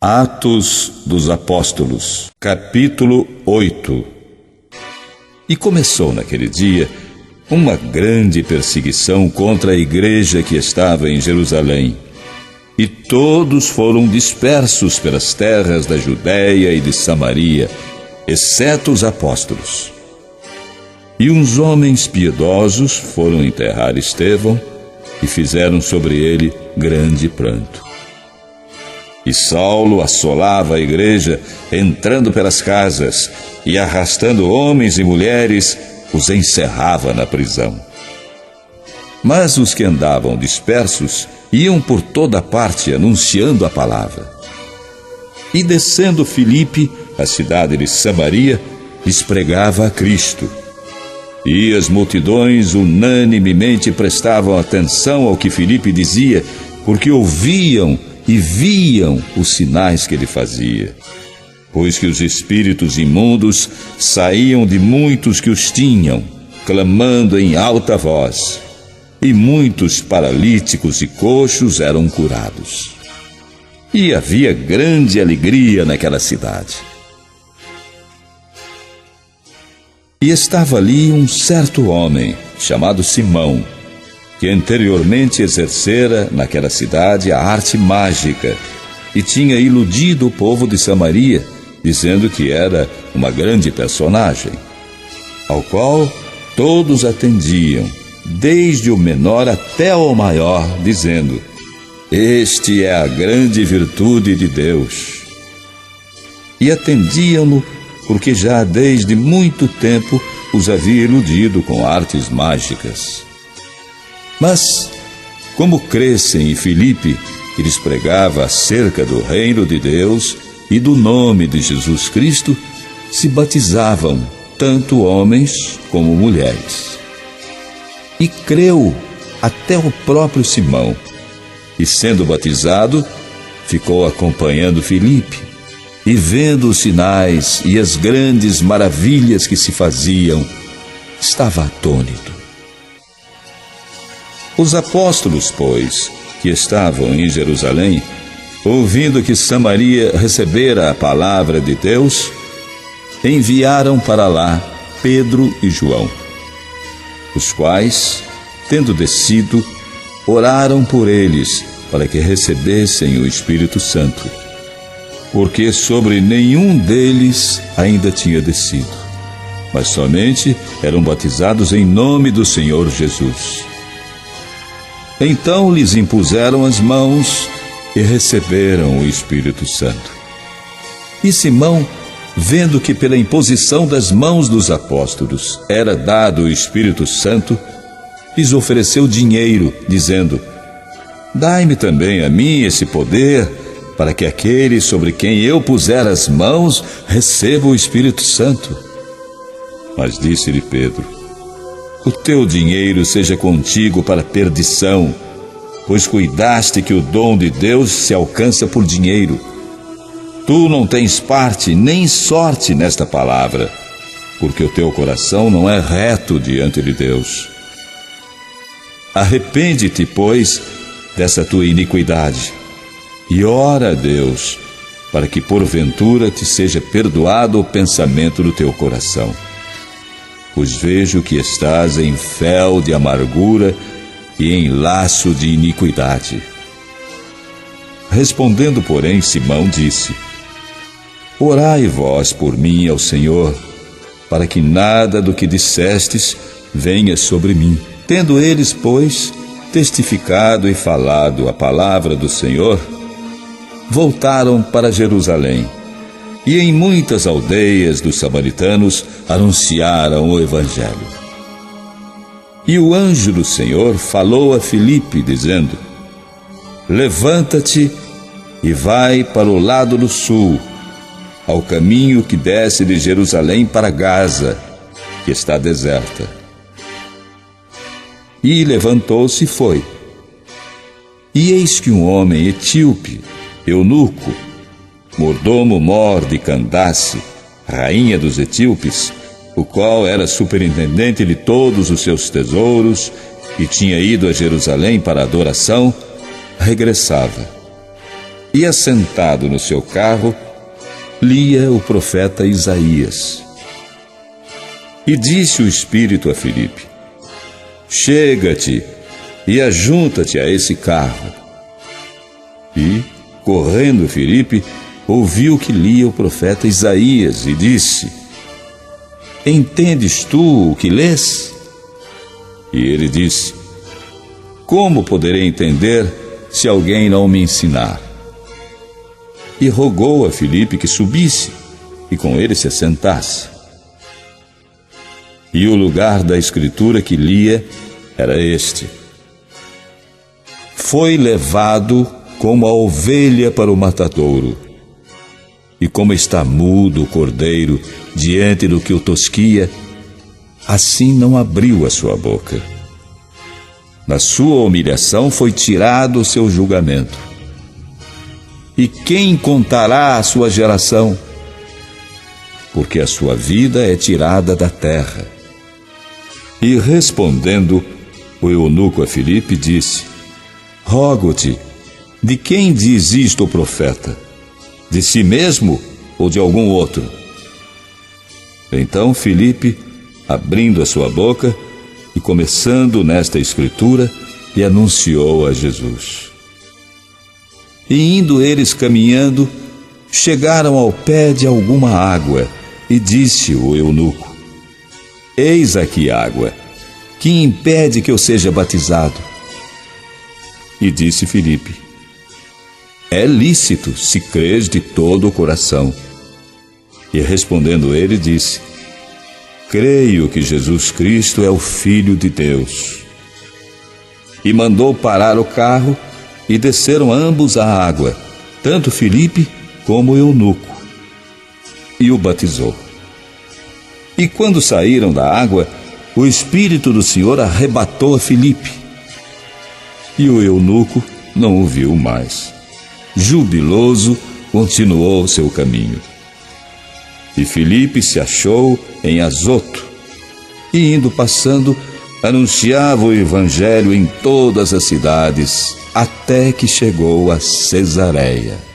Atos dos Apóstolos, capítulo 8. E começou naquele dia uma grande perseguição contra a igreja que estava em Jerusalém. E todos foram dispersos pelas terras da Judéia e de Samaria, exceto os apóstolos. E uns homens piedosos foram enterrar Estevão e fizeram sobre ele grande pranto. E Saulo assolava a igreja, entrando pelas casas e arrastando homens e mulheres, os encerrava na prisão. Mas os que andavam dispersos iam por toda parte anunciando a palavra. E descendo Filipe, a cidade de Samaria, lhes pregava a Cristo. E as multidões unanimemente prestavam atenção ao que Filipe dizia, porque ouviam e viam os sinais que ele fazia, pois que os espíritos imundos saíam de muitos que os tinham, clamando em alta voz, e muitos paralíticos e coxos eram curados. E havia grande alegria naquela cidade. E estava ali um certo homem, chamado Simão, que anteriormente exercera naquela cidade a arte mágica e tinha iludido o povo de Samaria, dizendo que era uma grande personagem, ao qual todos atendiam, desde o menor até o maior, dizendo: "Este é a grande virtude de Deus." E atendiam-no porque já desde muito tempo os havia iludido com artes mágicas. Mas, como crescem em Filipe, que lhes pregava acerca do reino de Deus e do nome de Jesus Cristo, se batizavam tanto homens como mulheres. E creu até o próprio Simão, e sendo batizado, ficou acompanhando Filipe, e vendo os sinais e as grandes maravilhas que se faziam, estava atônito. Os apóstolos, pois, que estavam em Jerusalém, ouvindo que Samaria recebera a palavra de Deus, enviaram para lá Pedro e João, os quais, tendo descido, oraram por eles para que recebessem o Espírito Santo, porque sobre nenhum deles ainda tinha descido, mas somente eram batizados em nome do Senhor Jesus. Então lhes impuseram as mãos e receberam o Espírito Santo. E Simão, vendo que pela imposição das mãos dos apóstolos era dado o Espírito Santo, lhes ofereceu dinheiro, dizendo: "Dai-me também a mim esse poder, para que aquele sobre quem eu puser as mãos receba o Espírito Santo." Mas disse-lhe Pedro: "O teu dinheiro seja contigo para perdição, pois cuidaste que o dom de Deus se alcança por dinheiro. Tu não tens parte nem sorte nesta palavra, porque o teu coração não é reto diante de Deus. Arrepende-te, pois, dessa tua iniquidade, e ora a Deus, para que porventura te seja perdoado o pensamento do teu coração. Pois vejo que estás em fel de amargura e em laço de iniquidade." Respondendo, porém, Simão disse: "Orai vós por mim ao Senhor, para que nada do que dissestes venha sobre mim." Tendo eles, pois, testificado e falado a palavra do Senhor, voltaram para Jerusalém. E em muitas aldeias dos samaritanos anunciaram o Evangelho. E o anjo do Senhor falou a Filipe, dizendo: "Levanta-te e vai para o lado do sul, ao caminho que desce de Jerusalém para Gaza, que está deserta." E levantou-se e foi. E eis que um homem etíope, eunuco, mordomo-mor de Candace, rainha dos etíopes, o qual era superintendente de todos os seus tesouros e tinha ido a Jerusalém para a adoração, regressava. e, assentado no seu carro, lia o profeta Isaías. E disse o Espírito a Filipe: chega-te e ajunta-te a esse carro. E, correndo Filipe, ouviu que lia o profeta Isaías e disse: entendes tu o que lês? E ele disse: como poderei entender se alguém não me ensinar? E rogou a Filipe que subisse e com ele se assentasse. E o lugar da escritura que lia era este: foi levado como a ovelha para o matadouro, e como está mudo o cordeiro diante do que o tosquia, assim não abriu a sua boca. Na sua humilhação foi tirado o seu julgamento. E quem contará a sua geração? Porque a sua vida é tirada da terra. E respondendo, o eunuco a Filipe disse: rogo-te, de quem diz isto o profeta? De si mesmo ou de algum outro? Então Filipe, abrindo a sua boca e começando nesta escritura, lhe anunciou a Jesus. E indo eles caminhando, chegaram ao pé de alguma água, e disse o eunuco: eis aqui água, que impede que eu seja batizado? E disse Filipe: é lícito, se crês de todo o coração. E respondendo ele, disse: creio que Jesus Cristo é o Filho de Deus. E mandou parar o carro, e desceram ambos à água, tanto Filipe como o eunuco, e o batizou. E quando saíram da água, o Espírito do Senhor arrebatou a Filipe, e o eunuco não o viu mais. Jubiloso, continuou seu caminho. E Filipe se achou em Azoto, e indo passando, anunciava o evangelho em todas as cidades, até que chegou a Cesareia.